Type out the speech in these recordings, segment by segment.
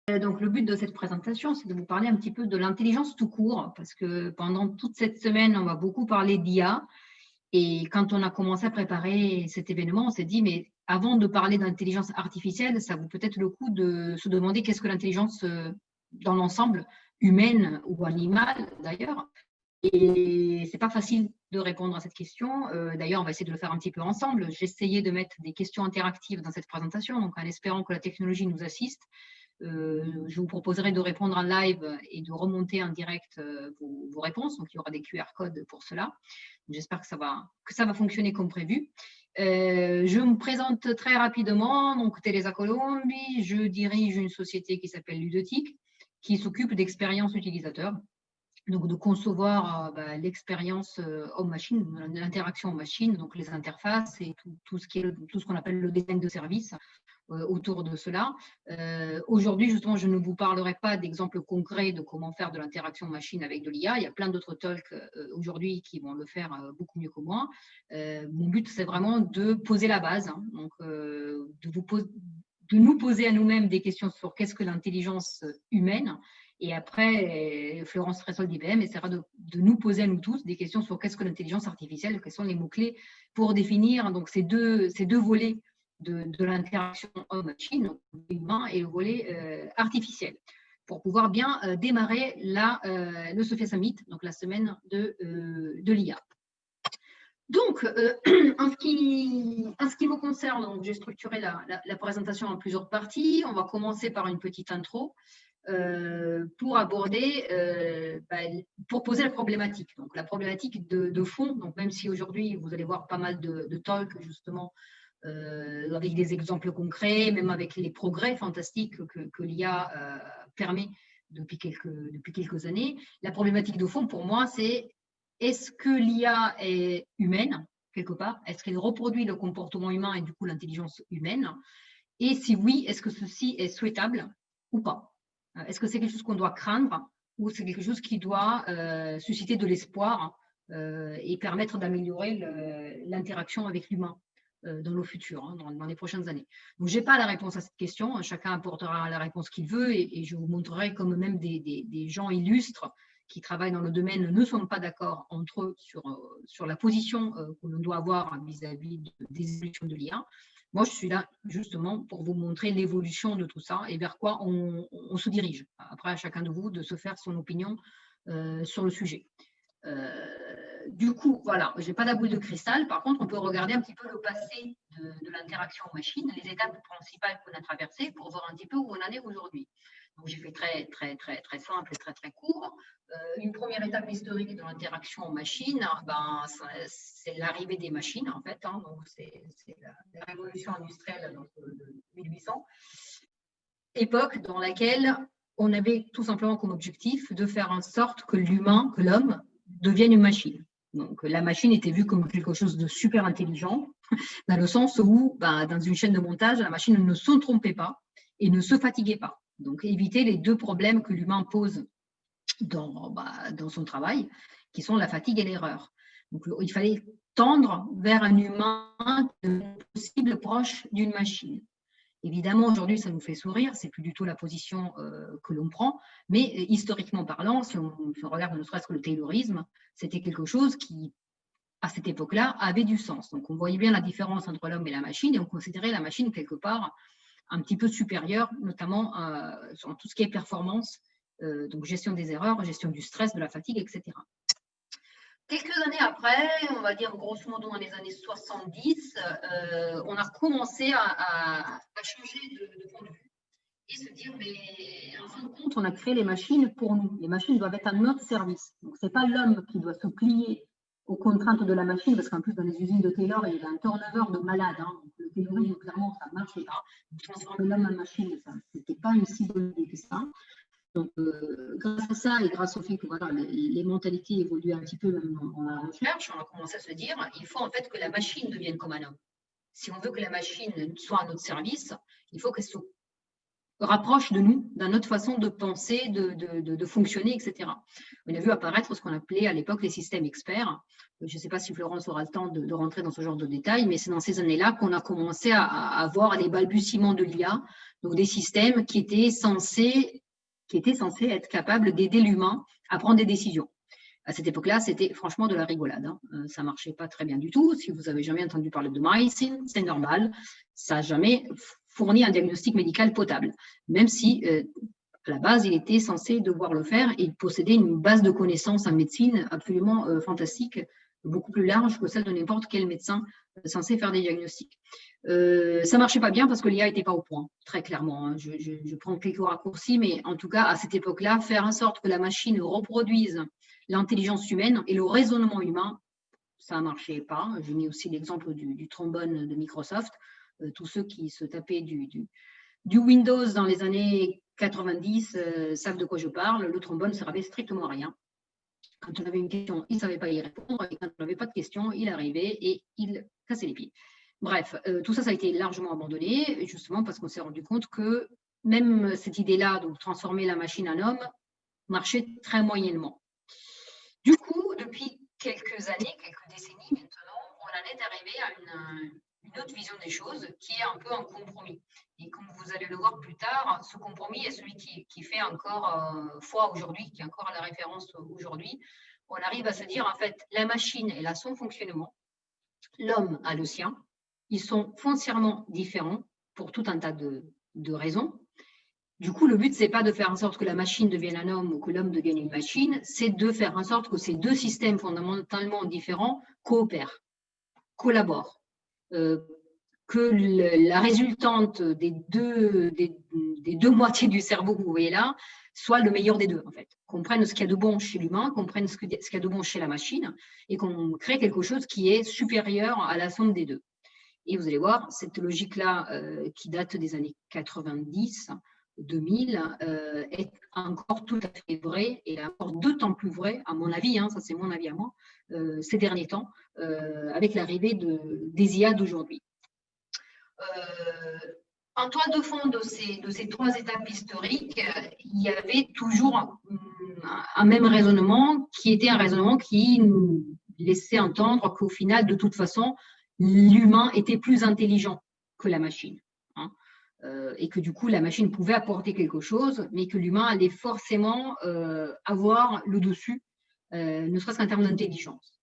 Donc, le but de cette présentation, c'est de vous parler un petit peu de l'intelligence tout court, parce que pendant toute cette semaine, on va beaucoup parler d'IA. Et quand on a commencé à préparer cet événement, on s'est dit, mais avant de parler d'intelligence artificielle, ça vaut peut-être le coup de se demander qu'est-ce que l'intelligence dans l'ensemble, humaine ou animale d'ailleurs. Et c'est pas facile de répondre à cette question. D'ailleurs, on va essayer de le faire un petit peu ensemble. J'ai essayé de mettre des questions interactives dans cette présentation, donc en espérant que la technologie nous assiste. Je vous proposerai de répondre en live et de remonter en direct vos réponses. Donc, il y aura des QR codes pour cela. J'espère que ça va fonctionner comme prévu. Je me présente très rapidement. Donc, Teresa Colombi, je dirige une société qui s'appelle Ludotique, qui s'occupe d'expérience utilisateur. Donc, de concevoir l'expérience homme-machine, l'interaction homme-machine, donc les interfaces et tout ce qu'on appelle le design de service autour de cela. Aujourd'hui, justement, je ne vous parlerai pas d'exemples concrets de comment faire de l'interaction machine avec de l'IA. Il y a plein d'autres talks aujourd'hui qui vont le faire beaucoup mieux que moi. Mon but, c'est vraiment de poser la base, hein, donc de nous poser à nous-mêmes des questions sur qu'est-ce que l'intelligence humaine. Et après, Florence Fressol d'IBM essaiera de nous poser à nous tous des questions sur qu'est-ce que l'intelligence artificielle, quels sont les mots-clés pour définir donc, ces deux volets de l'interaction homme-machine, humain, et le volet artificiel, pour pouvoir bien démarrer le SOPHIA Summit, donc la semaine de l'IA. Donc, en ce qui me concerne, j'ai structuré la présentation en plusieurs parties. On va commencer par une petite intro pour aborder, pour poser la problématique. Donc, la problématique de fond, donc même si aujourd'hui, vous allez voir pas mal de talks, justement, avec des exemples concrets, même avec les progrès fantastiques que l'IA permet depuis quelques années. La problématique de fond, pour moi, c'est est-ce que l'IA est humaine, quelque part? Est-ce qu'elle reproduit le comportement humain et du coup l'intelligence humaine? Et si oui, est-ce que ceci est souhaitable ou pas? Est-ce que c'est quelque chose qu'on doit craindre ou c'est quelque chose qui doit susciter de l'espoir et permettre d'améliorer l'interaction avec l'humain dans le futur, hein, dans les prochaines années. Donc, je n'ai pas la réponse à cette question. Chacun apportera la réponse qu'il veut et je vous montrerai comme même des gens illustres qui travaillent dans le domaine ne sont pas d'accord entre eux sur la position que l'on doit avoir vis-à-vis des évolutions de l'IA. Moi, je suis là justement pour vous montrer l'évolution de tout ça et vers quoi on se dirige. Après, à chacun de vous de se faire son opinion sur le sujet. Du coup, voilà, je n'ai pas la boule de cristal. Par contre, on peut regarder un petit peu le passé de l'interaction machine, les étapes principales qu'on a traversées pour voir un petit peu où on en est aujourd'hui. Donc, j'ai fait très, très, très, très simple et très, très court. Une première étape historique de l'interaction machine, c'est l'arrivée des machines, en fait. Hein, donc, c'est la révolution industrielle de 1800. Époque dans laquelle on avait tout simplement comme objectif de faire en sorte que l'homme, devienne une machine. Donc, la machine était vue comme quelque chose de super intelligent, dans le sens où, dans une chaîne de montage, la machine ne se trompait pas et ne se fatiguait pas. Donc, éviter les deux problèmes que l'humain pose dans son travail, qui sont la fatigue et l'erreur. Donc, il fallait tendre vers un humain possible proche d'une machine. Évidemment, aujourd'hui, ça nous fait sourire, c'est plus du tout la position que l'on prend, mais historiquement parlant, si on regarde ne serait-ce que le taylorisme, c'était quelque chose qui, à cette époque-là, avait du sens. Donc, on voyait bien la différence entre l'homme et la machine, et on considérait la machine quelque part un petit peu supérieure, notamment sur tout ce qui est performance, donc gestion des erreurs, gestion du stress, de la fatigue, etc. Quelques années après, on va dire grosso modo dans les années 70, on a commencé à changer de point de vue et se dire, mais en fin de compte, on a créé les machines pour nous. Les machines doivent être à notre service. Donc, ce n'est pas l'homme qui doit se plier aux contraintes de la machine, parce qu'en plus, dans les usines de Taylor, il y a un turnover de malades. Hein. Donc, le taylorisme, clairement, ça ne marchait pas. Transformer l'homme en machine, ce n'était pas une si bonne idée que ça. Donc, grâce à ça et grâce au fait que voilà, les mentalités évoluent un petit peu dans la recherche, on a commencé à se dire il faut en fait que la machine devienne comme un homme. Si on veut que la machine soit à notre service, il faut qu'elle se rapproche de nous, dans notre façon de penser, de fonctionner, etc. On a vu apparaître ce qu'on appelait à l'époque les systèmes experts. Je ne sais pas si Florence aura le temps de rentrer dans ce genre de détails, mais c'est dans ces années-là qu'on a commencé à voir les balbutiements de l'IA, donc des systèmes qui étaient censés être capables d'aider l'humain à prendre des décisions. À cette époque-là, c'était franchement de la rigolade. Hein. Ça ne marchait pas très bien du tout. Si vous avez jamais entendu parler de MySyn, c'est normal. Ça n'a jamais fourni un diagnostic médical potable, même si à la base, il était censé devoir le faire et il possédait une base de connaissances en médecine absolument fantastique, beaucoup plus large que celle de n'importe quel médecin censé faire des diagnostics. Ça ne marchait pas bien parce que l'IA n'était pas au point, très clairement. Hein. Je prends quelques raccourcis, mais en tout cas, à cette époque-là, faire en sorte que la machine reproduise l'intelligence humaine et le raisonnement humain, ça ne marchait pas. J'ai mis aussi l'exemple du trombone de Microsoft. Tous ceux qui se tapaient du Windows dans les années 90 savent de quoi je parle. Le trombone ne servait strictement à rien. Quand on avait une question, il ne savait pas y répondre. Et quand on n'avait pas de question, il arrivait et il cassait les pieds. Bref, tout ça, ça a été largement abandonné, justement parce qu'on s'est rendu compte que même cette idée-là de transformer la machine en homme marchait très moyennement. Du coup, depuis quelques années, quelques décennies maintenant, on en est arrivé à une autre vision des choses qui est un peu un compromis. Et comme vous allez le voir plus tard, ce compromis est celui qui fait encore foi aujourd'hui, qui est encore à la référence aujourd'hui. On arrive à se dire, en fait, la machine, elle a son fonctionnement, l'homme a le sien. Ils sont foncièrement différents pour tout un tas de raisons. Du coup, le but, ce n'est pas de faire en sorte que la machine devienne un homme ou que l'homme devienne une machine, c'est de faire en sorte que ces deux systèmes fondamentalement différents coopèrent, collaborent, que la résultante des deux moitiés du cerveau que vous voyez là soit le meilleur des deux, en fait. Qu'on prenne ce qu'il y a de bon chez l'humain, qu'on prenne ce qu'il y a de bon chez la machine et qu'on crée quelque chose qui est supérieur à la somme des deux. Et vous allez voir, cette logique-là, qui date des années 90, 2000, est encore tout à fait vraie et encore d'autant plus vraie, à mon avis, hein, ça c'est mon avis à moi, ces derniers temps, avec l'arrivée des IA d'aujourd'hui. En toile de fond de ces trois étapes historiques, il y avait toujours un même raisonnement qui était un raisonnement qui nous laissait entendre qu'au final, de toute façon, l'humain était plus intelligent que la machine. Hein, et que du coup, la machine pouvait apporter quelque chose, mais que l'humain allait forcément avoir le dessus, ne serait-ce qu'en termes d'intelligence.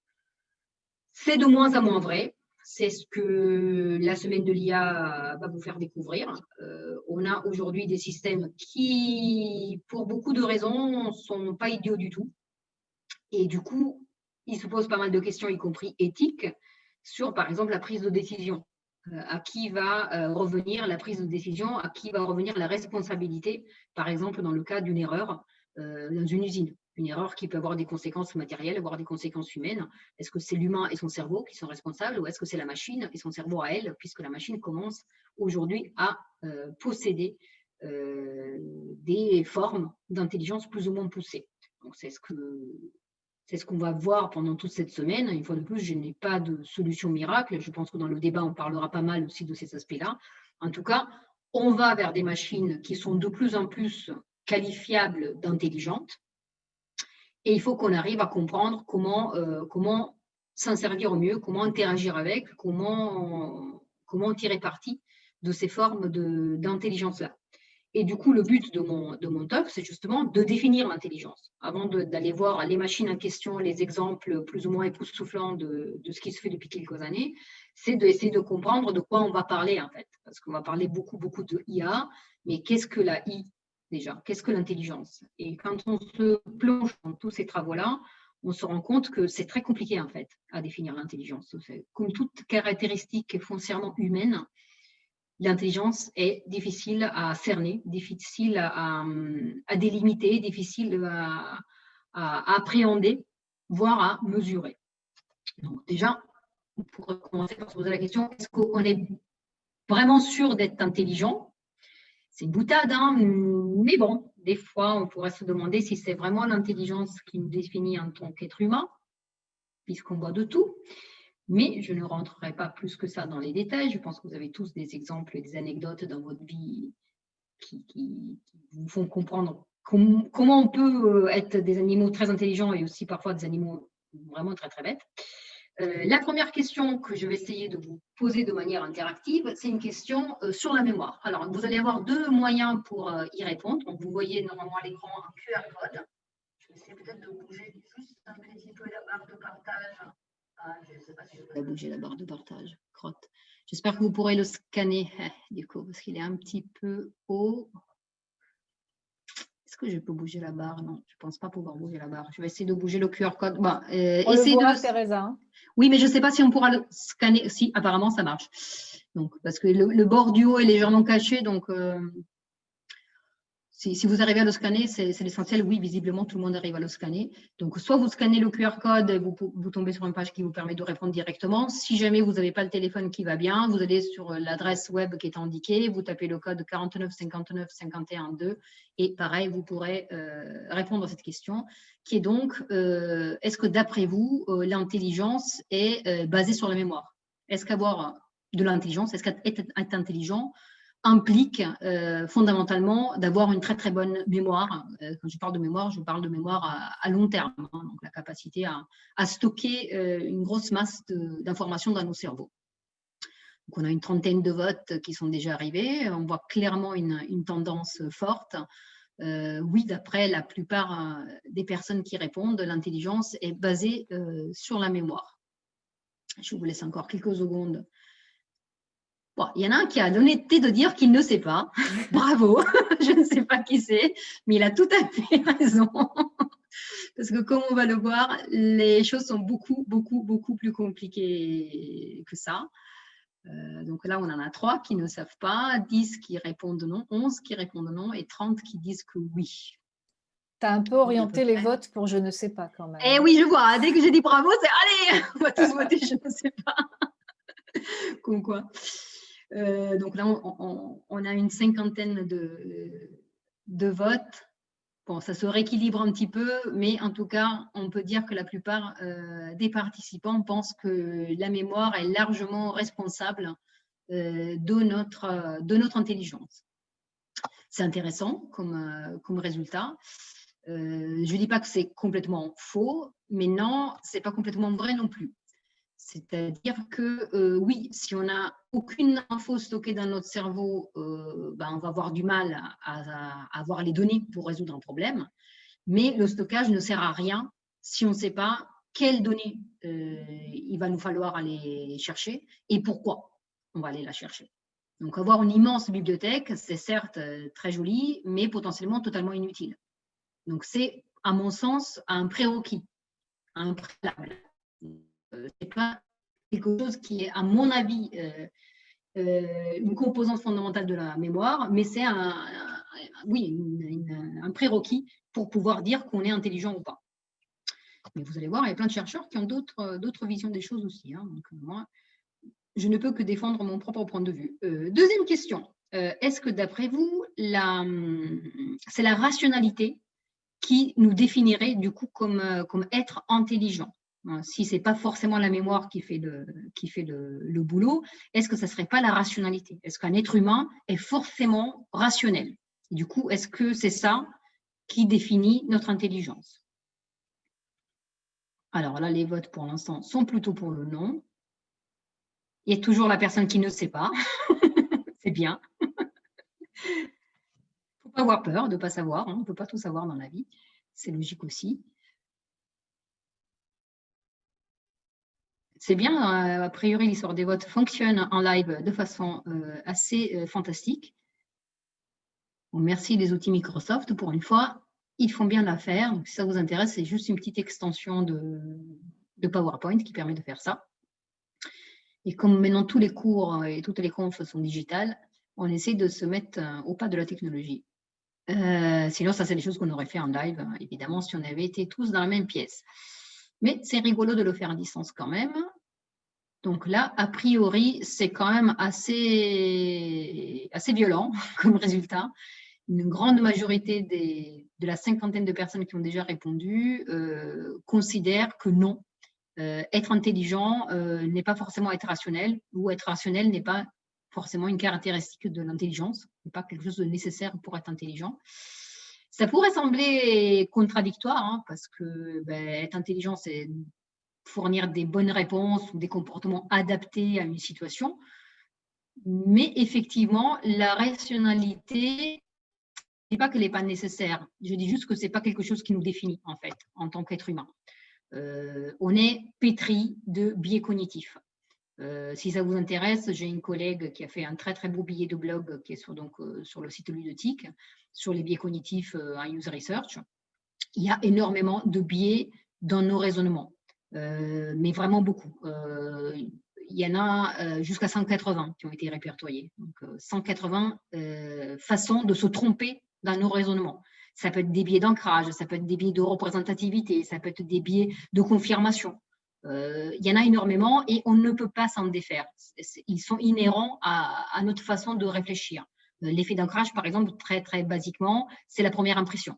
C'est de moins en moins vrai. C'est ce que la semaine de l'IA va vous faire découvrir. On a aujourd'hui des systèmes qui, pour beaucoup de raisons, ne sont pas idiots du tout. Et du coup, ils se posent pas mal de questions, y compris éthiques, sur, par exemple, la prise de décision. À qui va revenir la prise de décision, à qui va revenir la responsabilité, par exemple, dans le cas d'une erreur dans une usine. Une erreur qui peut avoir des conséquences matérielles, avoir des conséquences humaines. Est-ce que c'est l'humain et son cerveau qui sont responsables ou est-ce que c'est la machine et son cerveau à elle, puisque la machine commence aujourd'hui à posséder des formes d'intelligence plus ou moins poussées. Donc, c'est ce qu'on va voir pendant toute cette semaine. Une fois de plus, je n'ai pas de solution miracle. Je pense que dans le débat, on parlera pas mal aussi de ces aspects-là. En tout cas, on va vers des machines qui sont de plus en plus qualifiables d'intelligentes. Et il faut qu'on arrive à comprendre comment s'en servir au mieux, comment interagir avec, comment tirer parti de ces formes d'intelligence-là. Et du coup, le but de mon talk, c'est justement de définir l'intelligence. Avant d'aller voir les machines en question, les exemples plus ou moins époustouflants de ce qui se fait depuis quelques années, c'est d'essayer de comprendre de quoi on va parler en fait. Parce qu'on va parler beaucoup de IA, mais qu'est-ce que la I déjà? Qu'est-ce que l'intelligence? Et quand on se plonge dans tous ces travaux-là, on se rend compte que c'est très compliqué en fait à définir l'intelligence. Comme toute caractéristique foncièrement humaine, l'intelligence est difficile à cerner, difficile à délimiter, difficile à appréhender, voire à mesurer. Donc déjà, on pourrait commencer par se poser la question, est-ce qu'on est vraiment sûr d'être intelligent? C'est une boutade, hein, mais bon, des fois, on pourrait se demander si c'est vraiment l'intelligence qui nous définit en tant qu'être humain, puisqu'on voit de tout. Mais je ne rentrerai pas plus que ça dans les détails. Je pense que vous avez tous des exemples et des anecdotes dans votre vie qui vous font comprendre comment on peut être des animaux très intelligents et aussi parfois des animaux vraiment très, très bêtes. La première question que je vais essayer de vous poser de manière interactive, c'est une question sur la mémoire. Alors, vous allez avoir deux moyens pour y répondre. Donc, vous voyez normalement à l'écran un QR code. Je vais essayer peut-être de bouger juste un petit peu la barre de partage. Ah, je ne sais pas si je peux bouger la barre de partage. Crotte. J'espère que vous pourrez le scanner, du coup, parce qu'il est un petit peu haut. Est-ce que je peux bouger la barre? Non, je ne pense pas pouvoir bouger la barre. Je vais essayer de bouger le QR code. Bon, on le voit, Teresa. Oui, mais je ne sais pas si on pourra le scanner. Si, apparemment, ça marche. Donc, parce que le bord du haut est légèrement caché. Donc, si vous arrivez à le scanner, c'est l'essentiel. Oui, visiblement, tout le monde arrive à le scanner. Donc, soit vous scannez le QR code, vous tombez sur une page qui vous permet de répondre directement. Si jamais vous n'avez pas le téléphone qui va bien, vous allez sur l'adresse web qui est indiquée, vous tapez le code 49 59 51 2 et pareil, vous pourrez répondre à cette question qui est donc, est-ce que d'après vous, l'intelligence est basée sur la mémoire? Est-ce qu'avoir de l'intelligence, est-ce qu'être intelligent implique fondamentalement d'avoir une très très bonne mémoire. Quand je parle de mémoire à long terme, hein, donc la capacité à stocker une grosse masse d'informations dans nos cerveaux. Donc on a une trentaine de votes qui sont déjà arrivés, on voit clairement une tendance forte. Oui, d'après la plupart des personnes qui répondent, l'intelligence est basée sur la mémoire. Je vous laisse encore quelques secondes. Bon, il y en a un qui a l'honnêteté de dire qu'il ne sait pas. Bravo, je ne sais pas qui c'est, mais il a tout à fait raison. Parce que comme on va le voir, les choses sont beaucoup, beaucoup, beaucoup plus compliquées que ça. Donc là, on en a 3 qui ne savent pas, 10 qui répondent non, 11 qui répondent non et 30 qui disent que oui. Tu as un peu orienté les votes pour je ne sais pas quand même. Eh oui, je vois. Dès que j'ai dit bravo, c'est allez, on va tous voter je ne sais pas. Comme quoi. Donc là, on a une cinquantaine de votes. Bon, ça se rééquilibre un petit peu, mais en tout cas, on peut dire que la plupart des participants pensent que la mémoire est largement responsable de notre intelligence. C'est intéressant comme résultat. Je ne dis pas que c'est complètement faux, mais non, ce n'est pas complètement vrai non plus. C'est-à-dire que oui, si on n'a aucune info stockée dans notre cerveau, on va avoir du mal à avoir les données pour résoudre un problème. Mais le stockage ne sert à rien si on ne sait pas quelles données il va nous falloir aller chercher et pourquoi on va aller la chercher. Donc, avoir une immense bibliothèque, c'est certes très joli, mais potentiellement totalement inutile. Donc, c'est, à mon sens, un prérequis, un préalable. C'est pas quelque chose qui est, à mon avis, une composante fondamentale de la mémoire, mais c'est un prérequis pour pouvoir dire qu'on est intelligent ou pas. Mais vous allez voir, il y a plein de chercheurs qui ont d'autres visions des choses aussi. Hein. Donc, moi, je ne peux que défendre mon propre point de vue. Deuxième question. Est-ce que d'après vous, c'est la rationalité qui nous définirait du coup comme être intelligent? Si ce n'est pas forcément la mémoire qui fait le boulot, est-ce que ça ne serait pas la rationalité? Est-ce qu'un être humain est forcément rationnel? Et du coup, est-ce que c'est ça qui définit notre intelligence? Alors là, les votes pour l'instant sont plutôt pour le non. Il y a toujours la personne qui ne sait pas. C'est bien. Il ne faut pas avoir peur de ne pas savoir. Hein. On ne peut pas tout savoir dans la vie. C'est logique aussi. C'est bien, a priori, l'histoire des votes fonctionne en live de façon assez fantastique. Bon, merci les outils Microsoft. Pour une fois, ils font bien l'affaire. Donc, si ça vous intéresse, c'est juste une petite extension de PowerPoint qui permet de faire ça. Et comme maintenant tous les cours et toutes les confs sont digitales, on essaie de se mettre au pas de la technologie. Sinon, ça, c'est des choses qu'on aurait fait en live, évidemment, si on avait été tous dans la même pièce. Mais c'est rigolo de le faire à distance quand même. Donc là, a priori, c'est quand même assez violent comme résultat. Une grande majorité de la cinquantaine de personnes qui ont déjà répondu considèrent que non, être intelligent n'est pas forcément être rationnel, ou être rationnel n'est pas forcément une caractéristique de l'intelligence, c'est pas quelque chose de nécessaire pour être intelligent. Ça pourrait sembler contradictoire, hein, parce que être intelligent, c'est fournir des bonnes réponses ou des comportements adaptés à une situation. Mais effectivement, la rationalité, je ne dis pas qu'elle n'est pas nécessaire, je dis juste que ce n'est pas quelque chose qui nous définit, en fait, en tant qu'être humain. On est pétri de biais cognitifs. Si ça vous intéresse, j'ai une collègue qui a fait un très très beau billet de blog qui est sur le site Ludotique, sur les biais cognitifs en user research. Il y a énormément de biais dans nos raisonnements, mais vraiment beaucoup. Il y en a jusqu'à 180 qui ont été répertoriés. Donc, 180 façons de se tromper dans nos raisonnements. Ça peut être des biais d'ancrage, ça peut être des biais de représentativité, ça peut être des biais de confirmation. Il y en a énormément et on ne peut pas s'en défaire. Ils sont inhérents à notre façon de réfléchir. L'effet d'ancrage, par exemple, très, très basiquement, c'est la première impression.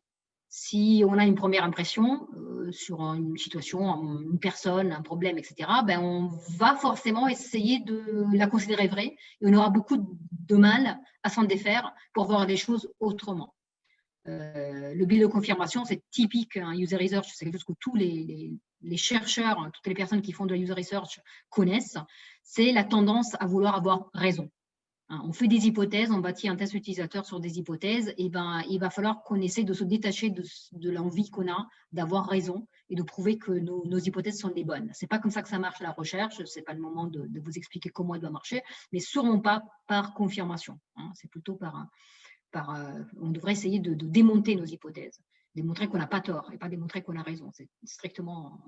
Si on a une première impression sur une situation, une personne, un problème, etc., on va forcément essayer de la considérer vraie et on aura beaucoup de mal à s'en défaire pour voir les choses autrement. Le biais de confirmation, c'est typique en user research, c'est quelque chose que tous les chercheurs, toutes les personnes qui font de la user research connaissent, c'est la tendance à vouloir avoir raison. On fait des hypothèses, on bâtit un test utilisateur sur des hypothèses, et il va falloir qu'on essaie de se détacher de l'envie qu'on a d'avoir raison et de prouver que nos hypothèses sont les bonnes. Ce n'est pas comme ça que ça marche la recherche, ce n'est pas le moment de vous expliquer comment elle doit marcher, mais sûrement pas par confirmation. C'est plutôt on devrait essayer de démonter nos hypothèses, démontrer qu'on n'a pas tort et pas démontrer qu'on a raison. C'est strictement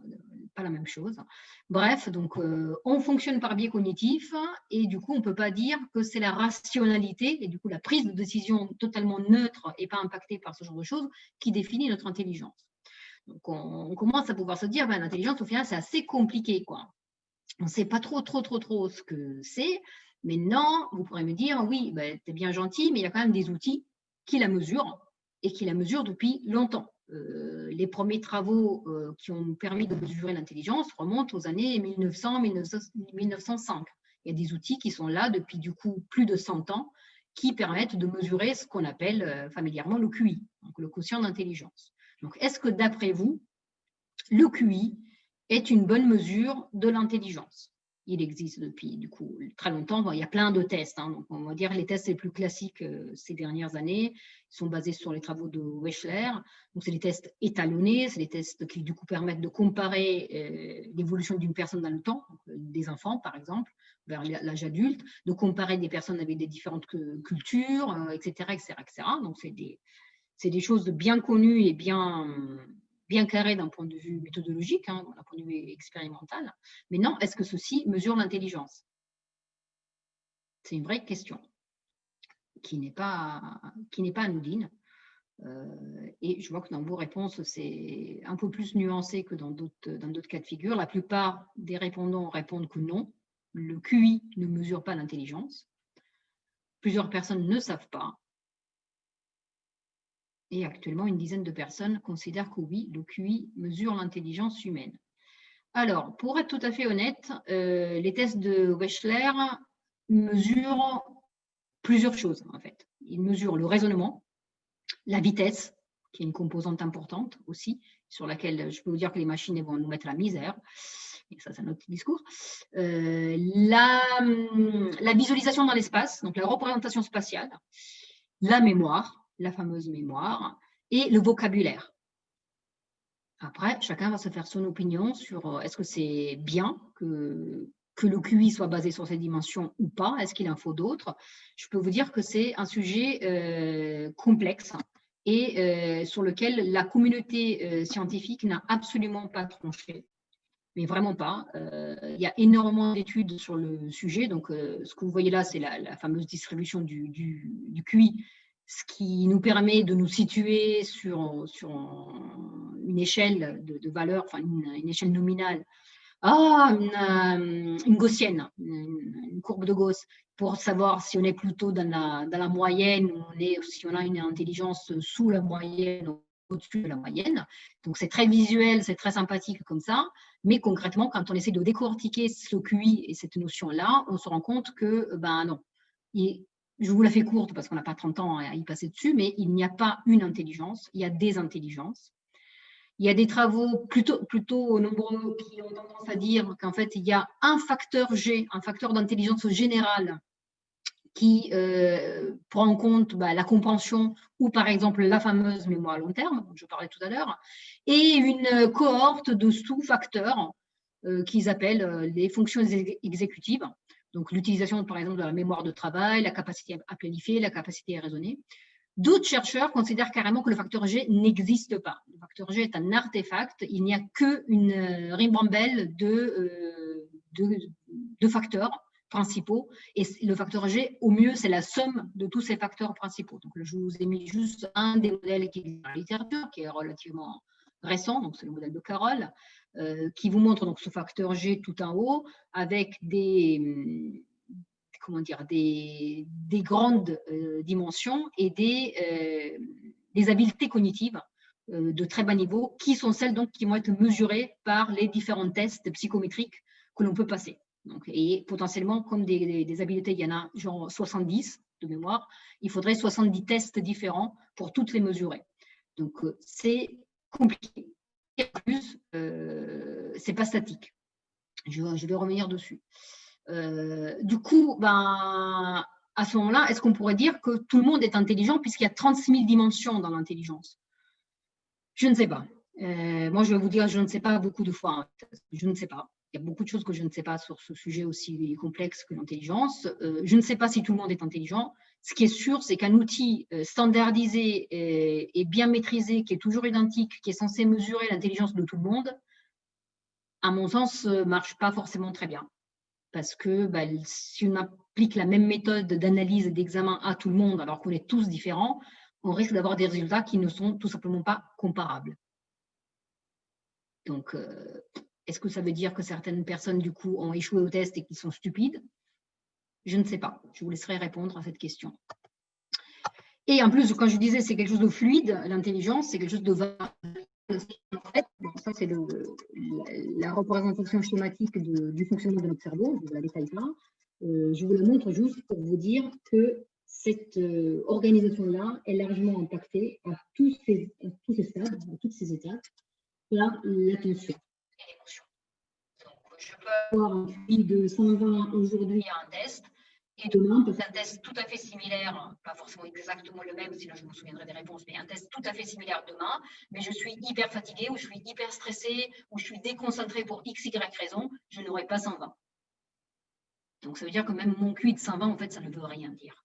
pas la même chose. Bref, donc on fonctionne par biais cognitif et du coup, on ne peut pas dire que c'est la rationalité et du coup la prise de décision totalement neutre et pas impactée par ce genre de choses qui définit notre intelligence. Donc, on commence à pouvoir se dire, l'intelligence, au final, c'est assez compliqué, quoi. On ne sait pas trop ce que c'est. Mais non, vous pourrez me dire, oui, tu es bien gentil, mais il y a quand même des outils qui la mesurent et qui la mesurent depuis longtemps. Les premiers travaux qui ont permis de mesurer l'intelligence remontent aux années 1900-1905. Il y a des outils qui sont là depuis du coup plus de 100 ans qui permettent de mesurer ce qu'on appelle familièrement le QI, donc le quotient d'intelligence. Donc, est-ce que d'après vous, le QI est une bonne mesure de l'intelligence? Il existe depuis du coup très longtemps. Il y a plein de tests. Donc on va dire les tests les plus classiques ces dernières années sont basés sur les travaux de Wechsler. Donc c'est des tests étalonnés, c'est des tests qui du coup permettent de comparer l'évolution d'une personne dans le temps, donc, des enfants par exemple, vers l'âge adulte, de comparer des personnes avec des différentes cultures, etc., etc., etc. Donc c'est des choses bien connues et bien carré d'un point de vue méthodologique, d'un point de vue expérimental. Mais non, est-ce que ceci mesure l'intelligence? C'est une vraie question qui n'est pas anodine. Et je vois que dans vos réponses, c'est un peu plus nuancé que dans d'autres cas de figure. La plupart des répondants répondent que non, le QI ne mesure pas l'intelligence. Plusieurs personnes ne savent pas. Et actuellement, une dizaine de personnes considèrent que oui, le QI mesure l'intelligence humaine. Alors, pour être tout à fait honnête, les tests de Wechsler mesurent plusieurs choses, en fait. Ils mesurent le raisonnement, la vitesse, qui est une composante importante aussi, sur laquelle je peux vous dire que les machines vont nous mettre la misère. Et ça, c'est un autre discours. La visualisation dans l'espace, donc la représentation spatiale, la mémoire, la fameuse mémoire, et le vocabulaire. Après, chacun va se faire son opinion sur est-ce que c'est bien que le QI soit basé sur ces dimensions ou pas, est-ce qu'il en faut d'autres? Je peux vous dire que c'est un sujet complexe et sur lequel la communauté scientifique n'a absolument pas tranché. Mais vraiment pas. Il y a énormément d'études sur le sujet. Donc, ce que vous voyez là, c'est la fameuse distribution du QI, ce qui nous permet de nous situer sur une échelle de valeur, enfin une échelle nominale, une gaussienne, une courbe de Gauss, pour savoir si on est plutôt dans la moyenne, si on a une intelligence sous la moyenne ou au-dessus de la moyenne. Donc, c'est très visuel, c'est très sympathique comme ça. Mais concrètement, quand on essaie de décortiquer ce QI et cette notion-là, on se rend compte que, non, je vous la fais courte parce qu'on n'a pas 30 ans à y passer dessus, mais il n'y a pas une intelligence, il y a des intelligences. Il y a des travaux plutôt nombreux qui ont tendance à dire qu'en fait, il y a un facteur G, un facteur d'intelligence générale qui prend en compte la compréhension ou par exemple la fameuse mémoire à long terme, dont je parlais tout à l'heure, et une cohorte de sous-facteurs qu'ils appellent les fonctions exécutives. Donc l'utilisation par exemple de la mémoire de travail, la capacité à planifier, la capacité à raisonner. D'autres chercheurs considèrent carrément que le facteur G n'existe pas. Le facteur G est un artefact, il n'y a qu'une ribambelle de facteurs principaux, et le facteur G, au mieux, c'est la somme de tous ces facteurs principaux. Donc, je vous ai mis juste un des modèles qui existe dans la littérature, qui est relativement récent, donc c'est le modèle de Carroll, qui vous montre donc ce facteur G tout en haut, avec des grandes dimensions et des habiletés cognitives de très bas niveau, qui sont celles donc, qui vont être mesurées par les différents tests psychométriques que l'on peut passer. Donc, et potentiellement, comme des habiletés, il y en a genre 70 de mémoire, il faudrait 70 tests différents pour toutes les mesurer. Donc, c'est compliqué. Et en plus, ce n'est pas statique. Je vais revenir dessus. Du coup, à ce moment-là, est-ce qu'on pourrait dire que tout le monde est intelligent puisqu'il y a 36 000 dimensions dans l'intelligence? Je ne sais pas. Moi, je vais vous dire, je ne sais pas beaucoup de fois. Je ne sais pas. Il y a beaucoup de choses que je ne sais pas sur ce sujet aussi complexe que l'intelligence. Je ne sais pas si tout le monde est intelligent. Ce qui est sûr, c'est qu'un outil standardisé et bien maîtrisé, qui est toujours identique, qui est censé mesurer l'intelligence de tout le monde, à mon sens, ne marche pas forcément très bien. Parce que si on applique la même méthode d'analyse et d'examen à tout le monde, alors qu'on est tous différents, on risque d'avoir des résultats qui ne sont tout simplement pas comparables. Donc, est-ce que ça veut dire que certaines personnes, du coup, ont échoué au test et qu'ils sont stupides? Je ne sais pas. Je vous laisserai répondre à cette question. Et en plus, quand je disais c'est quelque chose de fluide, l'intelligence, c'est quelque chose de variable. En fait, ça, c'est la représentation schématique du fonctionnement de notre cerveau. Je ne vous la détaille pas. Je vous la montre juste pour vous dire que cette organisation-là est largement impactée à tous ces stades, à toutes ces étapes, par l'attention et l'émotion. Donc, je peux avoir un QI de 120 aujourd'hui à un test, et demain, peut être un test tout à fait similaire, pas forcément exactement le même, sinon je me souviendrai des réponses, mais un test tout à fait similaire demain, mais je suis hyper fatiguée, ou je suis hyper stressée, ou je suis déconcentrée pour x, y raison, je n'aurai pas 120. Donc ça veut dire que même mon QI de 120, en fait, ça ne veut rien dire.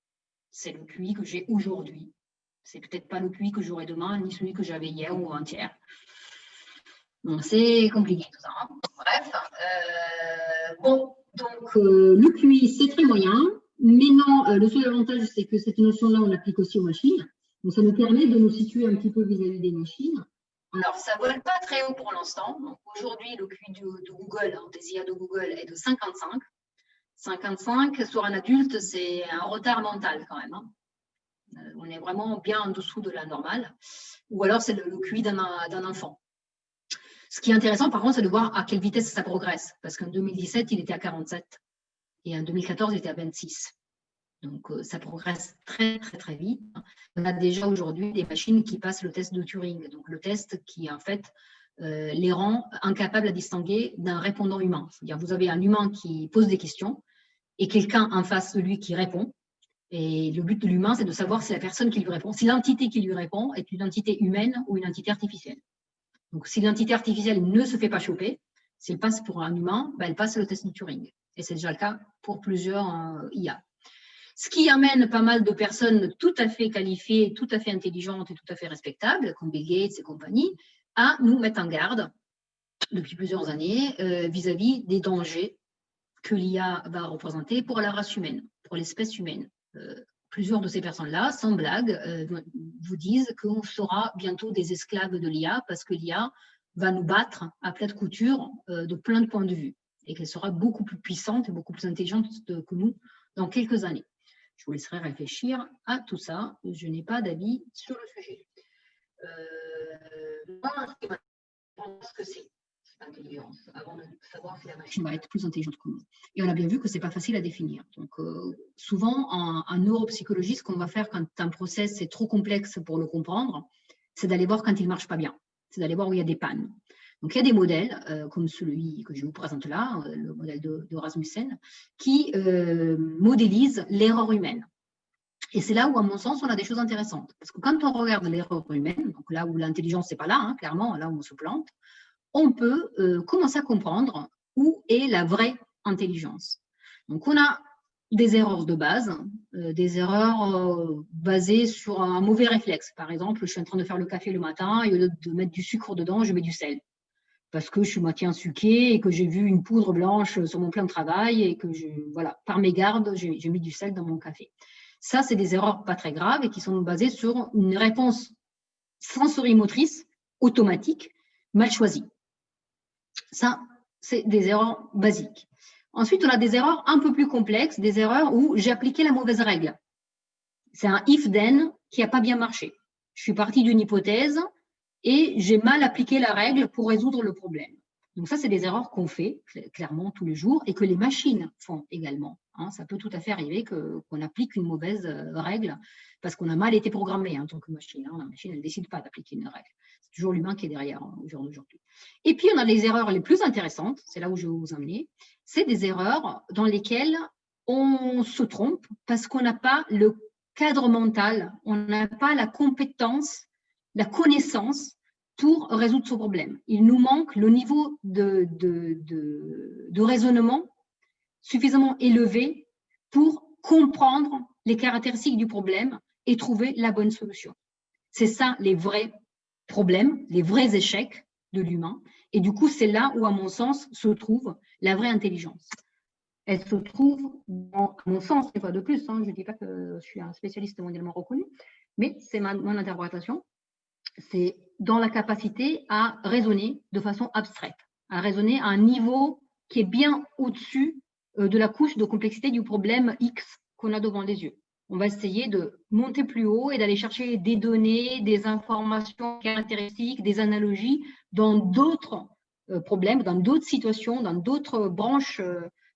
C'est le QI que j'ai aujourd'hui. C'est peut-être pas le QI que j'aurai demain, ni celui que j'avais hier ou avant-hier. Donc c'est compliqué tout ça. Hein. Bref. Bon, donc le QI, c'est très moyen. Mais non, le seul avantage, c'est que cette notion-là, on l'applique aussi aux machines. Donc, ça nous permet de nous situer un petit peu vis-à-vis des machines. Alors, ça ne vole pas très haut pour l'instant. Aujourd'hui, le QI de Google, des IA de Google, est de 55. 55, sur un adulte, c'est un retard mental quand même. Hein. On est vraiment bien en dessous de la normale. Ou alors, c'est le QI d'un enfant. Ce qui est intéressant, par contre, c'est de voir à quelle vitesse ça progresse. Parce qu'en 2017, il était à 47. Et en 2014, il était à 26. Donc, ça progresse très, très, très vite. On a déjà aujourd'hui des machines qui passent le test de Turing. Donc, le test qui, en fait, les rend incapables à distinguer d'un répondant humain. C'est-à-dire, vous avez un humain qui pose des questions et quelqu'un en face de lui qui répond. Et le but de l'humain, c'est de savoir si la personne qui lui répond, si l'entité qui lui répond est une entité humaine ou une entité artificielle. Donc, si l'entité artificielle ne se fait pas choper, si elle passe pour un humain, elle passe le test de Turing. Et c'est déjà le cas pour plusieurs IA. Ce qui amène pas mal de personnes tout à fait qualifiées, tout à fait intelligentes et tout à fait respectables, comme Bill Gates et compagnie, à nous mettre en garde depuis plusieurs années vis-à-vis des dangers que l'IA va représenter pour la race humaine, pour l'espèce humaine. Plusieurs de ces personnes-là, sans blague, vous disent qu'on sera bientôt des esclaves de l'IA parce que l'IA va nous battre à plat de couture de plein de points de vue et qu'elle sera beaucoup plus puissante et beaucoup plus intelligente que nous dans quelques années. Je vous laisserai réfléchir à tout ça. Je n'ai pas d'avis sur le sujet. Moi, ce que c'est. l'intelligence, avant de savoir si la machine va être plus intelligente que nous. Et on a bien vu que ce n'est pas facile à définir. Donc, souvent, en neuropsychologie, ce qu'on va faire quand un process est trop complexe pour le comprendre, c'est d'aller voir quand il ne marche pas bien. C'est d'aller voir où il y a des pannes. Donc, il y a des modèles, comme celui que je vous présente là, le modèle de Rasmussen, qui modélise l'erreur humaine. Et c'est là où, à mon sens, on a des choses intéressantes. Parce que quand on regarde l'erreur humaine, donc là où l'intelligence n'est pas là, hein, clairement, là où on se plante, on peut commencer à comprendre où est la vraie intelligence. Donc, on a des erreurs de base, des erreurs basées sur un mauvais réflexe. Par exemple, je suis en train de faire le café le matin et au lieu de mettre du sucre dedans, je mets du sel. Parce que je suis moitié insuquée et que j'ai vu une poudre blanche sur mon plan de travail et que, voilà, par mégarde, j'ai mis du sel dans mon café. Ça, c'est des erreurs pas très graves et qui sont basées sur une réponse sensorimotrice automatique mal choisie. Ça, c'est des erreurs basiques. Ensuite, on a des erreurs un peu plus complexes, des erreurs où j'ai appliqué la mauvaise règle. C'est un if-then qui n'a pas bien marché. Je suis partie d'une hypothèse et j'ai mal appliqué la règle pour résoudre le problème. Donc ça, c'est des erreurs qu'on fait clairement tous les jours et que les machines font également. Hein. Ça peut tout à fait arriver qu'on applique une mauvaise règle parce qu'on a mal été programmé en tant que machine. Hein. La machine, elle ne décide pas d'appliquer une règle. C'est toujours l'humain qui est derrière au jour d'aujourd'hui. Et puis, on a les erreurs les plus intéressantes, c'est là où je vais vous emmener, c'est des erreurs dans lesquelles on se trompe parce qu'on n'a pas le cadre mental, on n'a pas la compétence, la connaissance pour résoudre ce problème. Il nous manque le niveau de raisonnement suffisamment élevé pour comprendre les caractéristiques du problème et trouver la bonne solution. C'est ça les vrais problèmes, les vrais échecs de l'humain. Et du coup, c'est là où, à mon sens, se trouve la vraie intelligence. Elle se trouve, à mon sens, une fois de plus, hein, je ne dis pas que je suis un spécialiste mondialement reconnu, mais c'est mon interprétation, c'est dans la capacité à raisonner de façon abstraite, à raisonner à un niveau qui est bien au-dessus de la couche de complexité du problème X qu'on a devant les yeux. On va essayer de monter plus haut et d'aller chercher des données, des informations caractéristiques, des analogies dans d'autres problèmes, dans d'autres situations, dans d'autres branches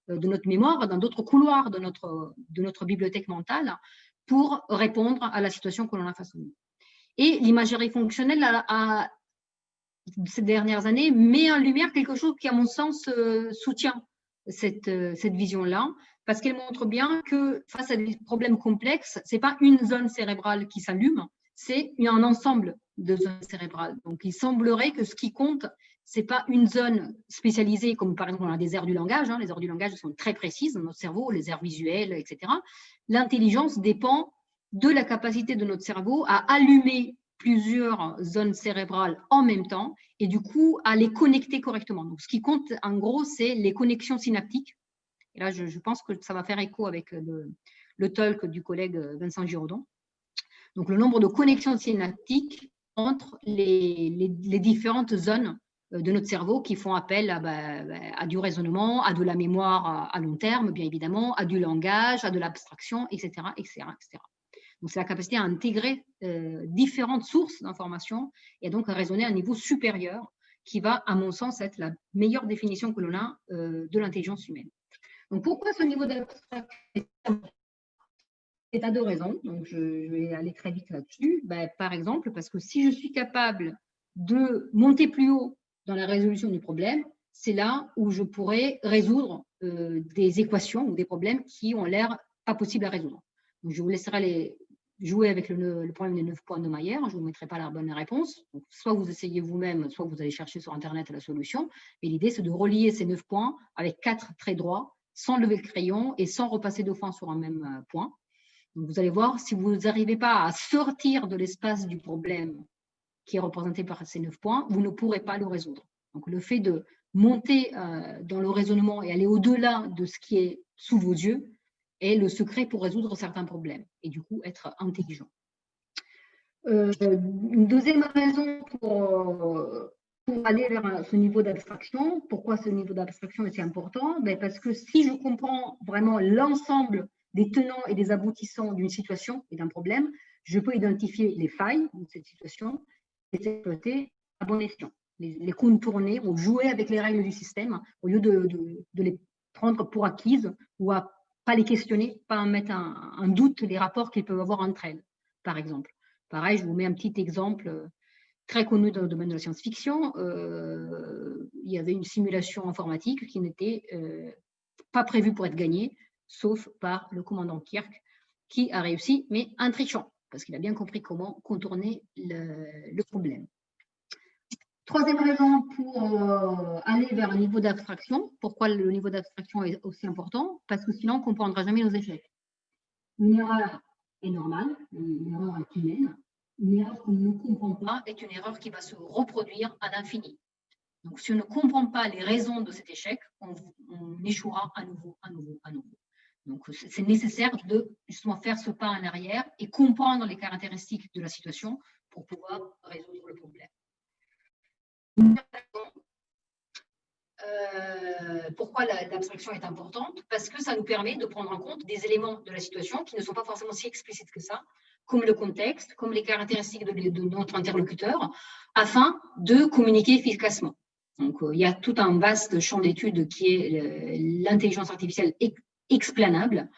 de notre mémoire, dans d'autres couloirs de notre bibliothèque mentale pour répondre à la situation que l'on a face à nous. Et l'imagerie fonctionnelle, ces dernières années, met en lumière quelque chose qui, à mon sens, soutient cette vision-là, parce qu'elle montre bien que face à des problèmes complexes, ce n'est pas une zone cérébrale qui s'allume, c'est un ensemble de zones cérébrales. Donc, il semblerait que ce qui compte, ce n'est pas une zone spécialisée, comme par exemple on a des aires du langage. Hein, les aires du langage sont très précises dans notre cerveau, les aires visuelles, etc. L'intelligence dépend de la capacité de notre cerveau à allumer plusieurs zones cérébrales en même temps et du coup à les connecter correctement. Donc, ce qui compte en gros, c'est les connexions synaptiques. Et là, je pense que ça va faire écho avec le talk du collègue Vincent Giraudon. Donc, le nombre de connexions synaptiques entre les différentes zones de notre cerveau qui font appel à du raisonnement, à de la mémoire à long terme, bien évidemment, à du langage, à de l'abstraction, etc., etc., etc. Donc, c'est la capacité à intégrer différentes sources d'informations et donc à raisonner à un niveau supérieur qui va, à mon sens, être la meilleure définition que l'on a de l'intelligence humaine. Donc, pourquoi ce niveau d'abstraction? C'est à deux raisons. Donc, je vais aller très vite là-dessus. Par exemple, parce que si je suis capable de monter plus haut dans la résolution du problème, c'est là où je pourrais résoudre des équations ou des problèmes qui ont l'air pas possibles à résoudre. Donc, je vous laisserai jouer avec le problème des 9 points de Mayer. Je ne vous mettrai pas la bonne réponse. Donc, soit vous essayez vous-même, soit vous allez chercher sur Internet la solution. Et l'idée, c'est de relier ces 9 points avec 4 traits droits, sans lever le crayon et sans repasser 2 fois sur un même point. Donc, vous allez voir, si vous n'arrivez pas à sortir de l'espace du problème qui est représenté par ces 9 points, vous ne pourrez pas le résoudre. Donc, le fait de monter dans le raisonnement et aller au-delà de ce qui est sous vos yeux est le secret pour résoudre certains problèmes et du coup être intelligent. Une deuxième raison pour aller vers ce niveau d'abstraction. Pourquoi ce niveau d'abstraction est si important? Parce que si je comprends vraiment l'ensemble des tenants et des aboutissants d'une situation et d'un problème, je peux identifier les failles de cette situation et exploiter à bon escient les contourner ou jouer avec les règles du système au lieu de les prendre pour acquises ou à pas les questionner, pas en mettre en doute les rapports qu'ils peuvent avoir entre elles, par exemple. Pareil, je vous mets un petit exemple très connu dans le domaine de la science-fiction. Il y avait une simulation informatique qui n'était pas prévue pour être gagnée, sauf par le commandant Kirk, qui a réussi, mais en trichant, parce qu'il a bien compris comment contourner le problème. Troisième raison pour aller vers un niveau d'abstraction. Pourquoi le niveau d'abstraction est aussi important? Parce que sinon, on ne comprendra jamais nos échecs. Une erreur est normale, une erreur est humaine. Une erreur qu'on ne comprend pas est une erreur qui va se reproduire à l'infini. Donc, si on ne comprend pas les raisons de cet échec, on échouera à nouveau. Donc, c'est nécessaire de justement faire ce pas en arrière et comprendre les caractéristiques de la situation pour pouvoir résoudre le problème. Pourquoi l'abstraction est importante? Parce que ça nous permet de prendre en compte des éléments de la situation qui ne sont pas forcément si explicites que ça, comme le contexte, comme les caractéristiques de notre interlocuteur, afin de communiquer efficacement. Donc, il y a tout un vaste champ d'études qui est l'intelligence artificielle explanable,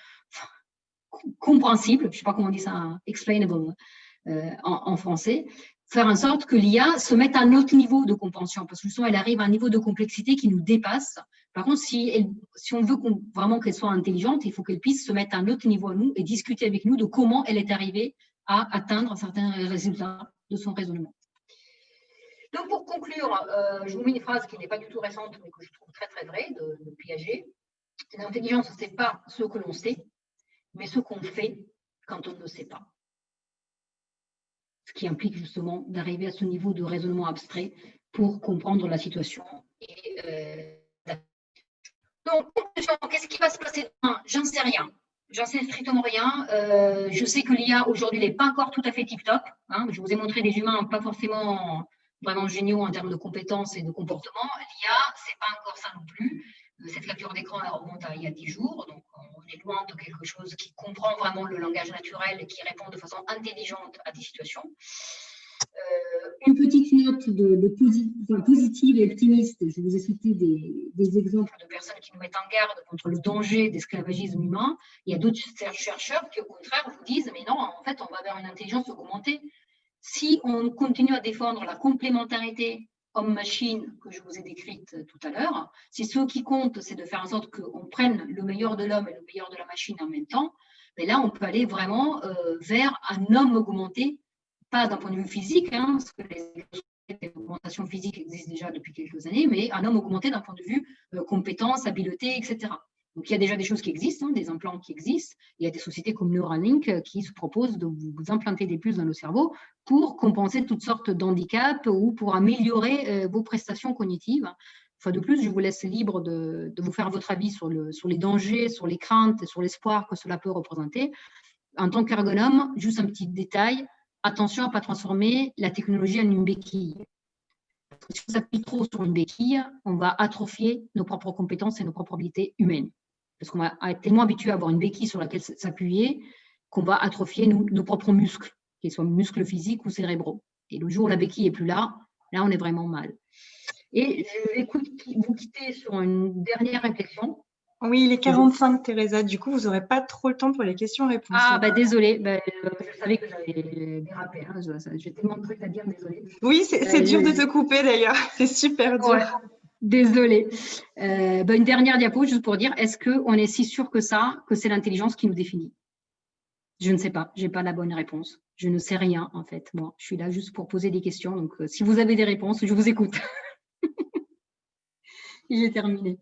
compréhensible, je ne sais pas comment on dit ça, hein, explainable en français, faire en sorte que l'IA se mette à un autre niveau de compréhension, parce que justement, elle arrive à un niveau de complexité qui nous dépasse. Par contre, si on veut vraiment qu'elle soit intelligente, il faut qu'elle puisse se mettre à un autre niveau à nous et discuter avec nous de comment elle est arrivée à atteindre certains résultats de son raisonnement. Donc, pour conclure, je vous mets une phrase qui n'est pas du tout récente, mais que je trouve très, très vraie, de Piaget. L'intelligence, ce n'est pas ce que l'on sait, mais ce qu'on fait quand on ne sait pas. Ce qui implique justement d'arriver à ce niveau de raisonnement abstrait pour comprendre la situation. Donc, qu'est-ce qui va se passer demain? J'en sais rien. J'en sais strictement rien. Je sais que l'IA aujourd'hui n'est pas encore tout à fait tip-top. Hein. Je vous ai montré des humains pas forcément vraiment géniaux en termes de compétences et de comportement. L'IA, ce n'est pas encore ça non plus. Cette capture d'écran remonte à il y a 10 jours, donc on est loin de quelque chose qui comprend vraiment le langage naturel et qui répond de façon intelligente à des situations. Une petite note positive et optimiste. Je vous ai cité des exemples de personnes qui nous mettent en garde contre le danger d'esclavagisme humain. Il y a d'autres chercheurs qui, au contraire, vous disent mais non, en fait, on va vers une intelligence augmentée. Si on continue à défendre la complémentarité homme-machine que je vous ai décrite tout à l'heure, si ce qui compte, c'est de faire en sorte qu'on prenne le meilleur de l'homme et le meilleur de la machine en même temps, mais là, on peut aller vraiment vers un homme augmenté, pas d'un point de vue physique, hein, parce que les augmentations physiques existent déjà depuis quelques années, mais un homme augmenté d'un point de vue compétences, habileté, etc. Donc, il y a déjà des choses qui existent, hein, des implants qui existent. Il y a des sociétés comme Neuralink qui se proposent de vous implanter des puces dans le cerveau pour compenser toutes sortes d'handicaps ou pour améliorer vos prestations cognitives. Une fois de plus, je vous laisse libre de vous faire votre avis sur les dangers, sur les craintes et sur l'espoir que cela peut représenter. En tant qu'ergonome, juste un petit détail, attention à ne pas transformer la technologie en une béquille. Parce que si on s'appuie trop sur une béquille, on va atrophier nos propres compétences et nos propres habiletés humaines. Parce qu'on va être tellement habitué à avoir une béquille sur laquelle s'appuyer qu'on va atrophier nos propres muscles, qu'ils soient muscles physiques ou cérébraux. Et le jour où la béquille n'est plus là, on est vraiment mal. Et je vais vous quitter sur une dernière réflexion. Oui, il est 45, Teresa. Du coup, vous n'aurez pas trop le temps pour les questions-réponses. Ah, désolée. Je savais que j'allais déraper. Hein. J'ai tellement de trucs à dire, désolée. Oui, c'est dur de te couper d'ailleurs. C'est super dur. Ouais. Désolée. Une dernière diapo, juste pour dire, est-ce qu'on est si sûr que ça, que c'est l'intelligence qui nous définit? Je ne sais pas, je n'ai pas la bonne réponse. Je ne sais rien, en fait. Moi, je suis là juste pour poser des questions. Donc, si vous avez des réponses, je vous écoute. J'ai terminé.